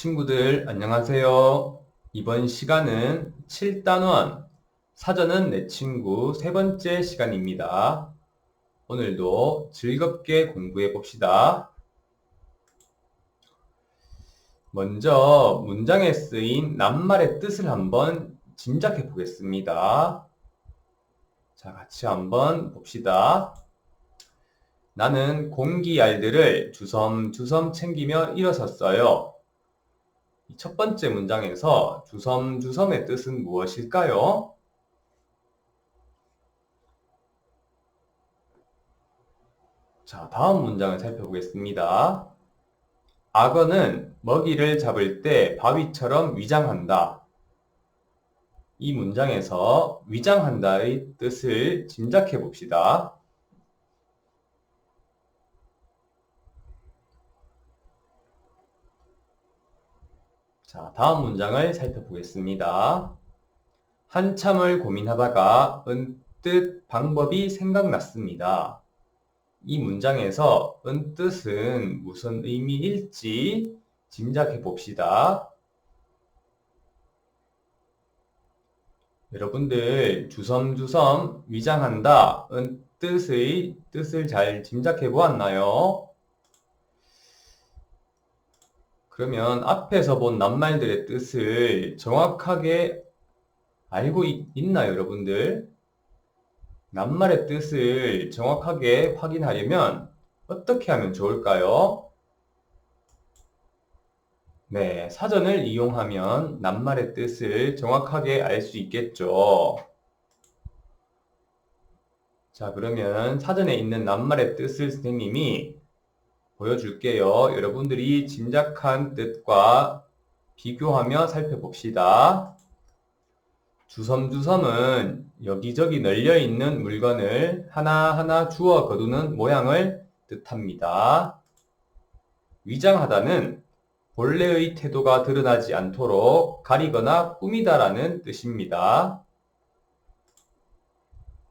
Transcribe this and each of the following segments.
친구들 안녕하세요. 이번 시간은 7단원 사전은 내 친구 세 번째 시간입니다. 오늘도 즐겁게 공부해 봅시다. 먼저 문장에 쓰인 낱말의 뜻을 한번 짐작해 보겠습니다. 자, 같이 한번 봅시다. 나는 공기알들을 주섬주섬 챙기며 일어섰어요. 첫 번째 문장에서 주섬주섬의 뜻은 무엇일까요? 자, 다음 문장을 살펴보겠습니다. 악어는 먹이를 잡을 때 바위처럼 위장한다. 이 문장에서 위장한다의 뜻을 짐작해 봅시다. 자, 다음 문장을 살펴보겠습니다. 한참을 고민하다가 은뜻 방법이 생각났습니다. 이 문장에서 은뜻은 무슨 의미일지 짐작해 봅시다. 여러분들 주섬주섬 위장한다 은뜻의 뜻을 잘 짐작해 보았나요? 그러면 앞에서 본 낱말들의 뜻을 정확하게 알고 있나요, 여러분들? 낱말의 뜻을 정확하게 확인하려면 어떻게 하면 좋을까요? 네, 사전을 이용하면 낱말의 뜻을 정확하게 알 수 있겠죠. 자, 그러면 사전에 있는 낱말의 뜻을 선생님이 보여줄게요. 여러분들이 짐작한 뜻과 비교하며 살펴봅시다. 주섬주섬은 여기저기 널려있는 물건을 하나하나 주워 거두는 모양을 뜻합니다. 위장하다는 본래의 태도가 드러나지 않도록 가리거나 꾸미다라는 뜻입니다.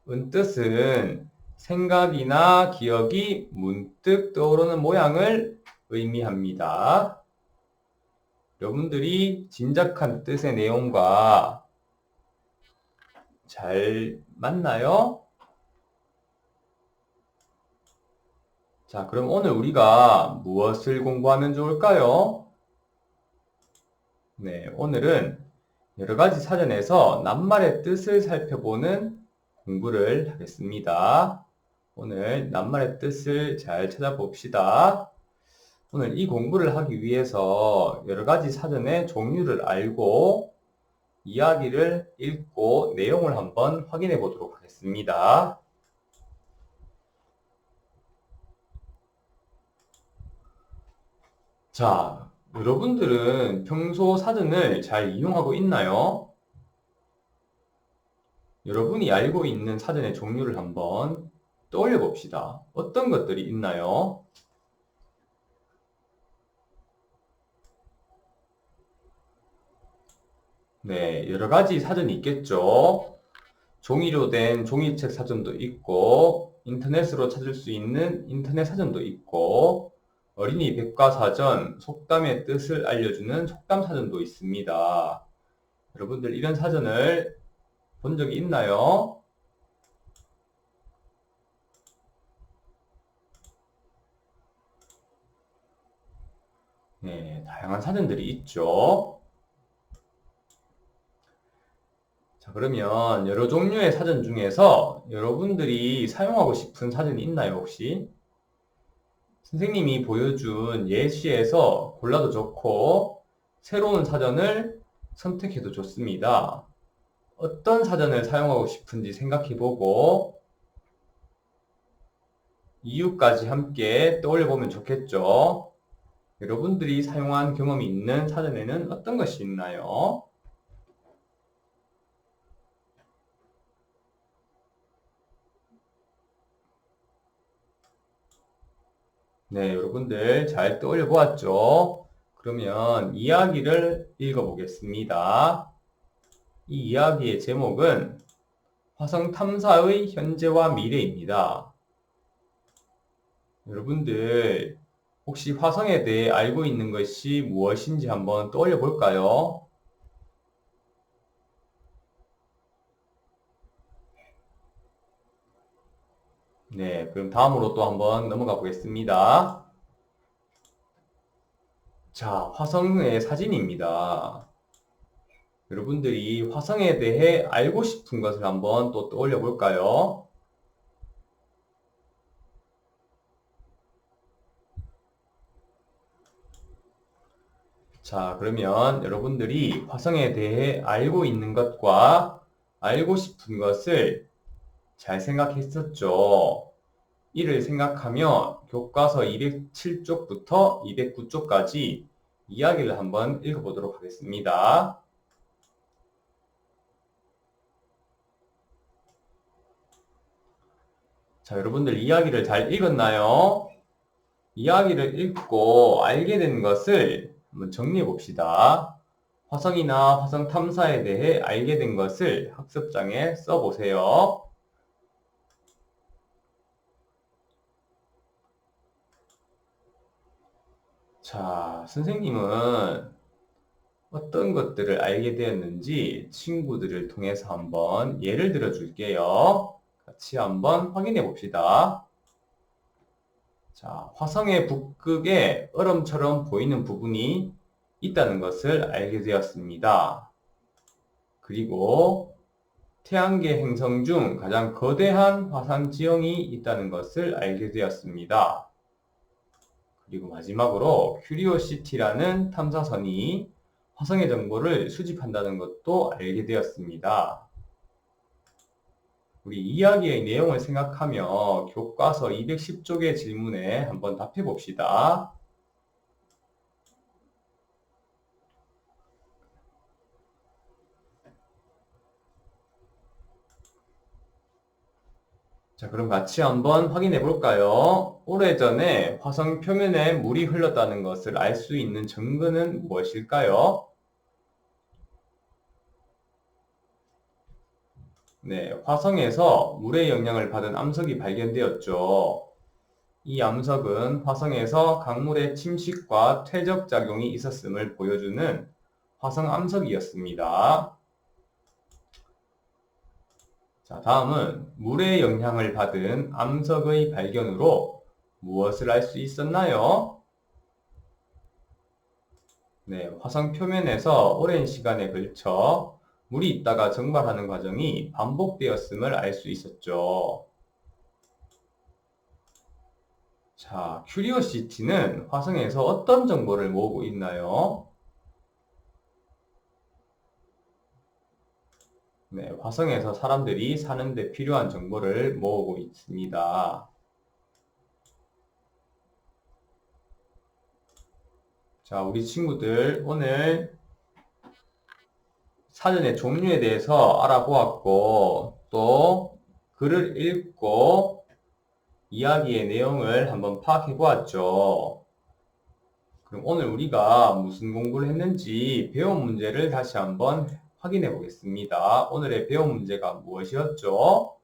은뜻은 생각이나 기억이 문득 떠오르는 모양을 의미합니다. 여러분들이 짐작한 뜻의 내용과 잘 맞나요? 자, 그럼 오늘 우리가 무엇을 공부하면 좋을까요? 네, 오늘은 여러 가지 사전에서 낱말의 뜻을 살펴보는 공부를 하겠습니다. 오늘 낱말의 뜻을 잘 찾아봅시다. 오늘 이 공부를 하기 위해서 여러 가지 사전의 종류를 알고 이야기를 읽고 내용을 한번 확인해 보도록 하겠습니다. 자, 여러분들은 평소 사전을 잘 이용하고 있나요? 여러분이 알고 있는 사전의 종류를 한번 떠올려 봅시다. 어떤 것들이 있나요? 네, 여러 가지 사전이 있겠죠. 종이로 된 종이책 사전도 있고, 인터넷으로 찾을 수 있는 인터넷 사전도 있고, 어린이 백과사전, 속담의 뜻을 알려주는 속담사전도 있습니다. 여러분들 이런 사전을 본 적이 있나요? 네, 다양한 사전들이 있죠. 자, 그러면 여러 종류의 사전 중에서 여러분들이 사용하고 싶은 사전이 있나요, 혹시? 선생님이 보여준 예시에서 골라도 좋고, 새로운 사전을 선택해도 좋습니다. 어떤 사전을 사용하고 싶은지 생각해보고, 이유까지 함께 떠올려보면 좋겠죠? 여러분들이 사용한 경험이 있는 사전에는 어떤 것이 있나요? 네, 여러분들 잘 떠올려 보았죠? 그러면 이야기를 읽어보겠습니다. 이 이야기의 제목은 화성 탐사의 현재와 미래입니다. 여러분들 혹시 화성에 대해 알고 있는 것이 무엇인지 한번 떠올려 볼까요? 네, 그럼 다음으로 또 한번 넘어가 보겠습니다. 자, 화성의 사진입니다. 여러분들이 화성에 대해 알고 싶은 것을 한번 또 떠올려 볼까요? 자, 그러면 여러분들이 화성에 대해 알고 있는 것과 알고 싶은 것을 잘 생각했었죠? 이를 생각하며 교과서 207쪽부터 209쪽까지 이야기를 한번 읽어보도록 하겠습니다. 자, 여러분들 이야기를 잘 읽었나요? 이야기를 읽고 알게 된 것을 한번 정리해 봅시다. 화성이나 화성 탐사에 대해 알게 된 것을 학습장에 써보세요. 자, 선생님은 어떤 것들을 알게 되었는지 친구들을 통해서 한번 예를 들어 줄게요. 같이 한번 확인해 봅시다. 자, 화성의 북극에 얼음처럼 보이는 부분이 있다는 것을 알게 되었습니다. 그리고 태양계 행성 중 가장 거대한 화산 지형이 있다는 것을 알게 되었습니다. 그리고 마지막으로 큐리오시티라는 탐사선이 화성의 정보를 수집한다는 것도 알게 되었습니다. 우리 이야기의 내용을 생각하며 교과서 210쪽의 질문에 한번 답해 봅시다. 자, 그럼 같이 한번 확인해 볼까요? 오래전에 화성 표면에 물이 흘렀다는 것을 알 수 있는 증거는 무엇일까요? 네, 화성에서 물의 영향을 받은 암석이 발견되었죠. 이 암석은 화성에서 강물의 침식과 퇴적 작용이 있었음을 보여주는 화성 암석이었습니다. 자, 다음은 물의 영향을 받은 암석의 발견으로 무엇을 알 수 있었나요? 네, 화성 표면에서 오랜 시간에 걸쳐 물이 있다가 증발하는 과정이 반복되었음을 알 수 있었죠. 자, 큐리오시티는 화성에서 어떤 정보를 모으고 있나요? 네, 화성에서 사람들이 사는데 필요한 정보를 모으고 있습니다. 자, 우리 친구들 오늘 사전의 종류에 대해서 알아보았고, 또 글을 읽고 이야기의 내용을 한번 파악해 보았죠. 그럼 오늘 우리가 무슨 공부를 했는지 배운 문제를 다시 한번 확인해 보겠습니다. 오늘의 배운 문제가 무엇이었죠?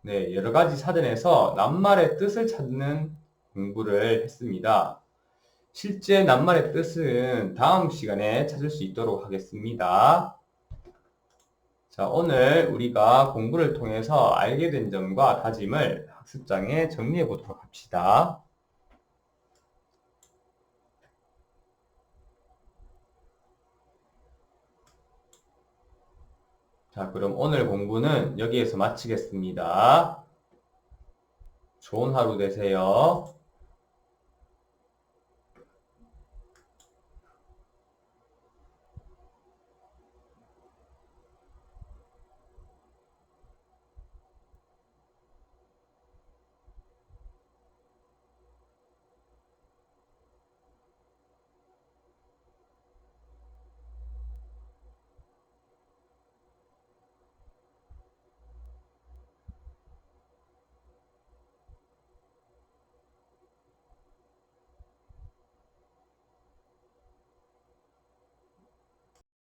네, 여러 가지 사전에서 낱말의 뜻을 찾는 공부를 했습니다. 실제 낱말의 뜻은 다음 시간에 찾을 수 있도록 하겠습니다. 자, 오늘 우리가 공부를 통해서 알게 된 점과 다짐을 학습장에 정리해 보도록 합시다. 자, 그럼 오늘 공부는 여기에서 마치겠습니다. 좋은 하루 되세요.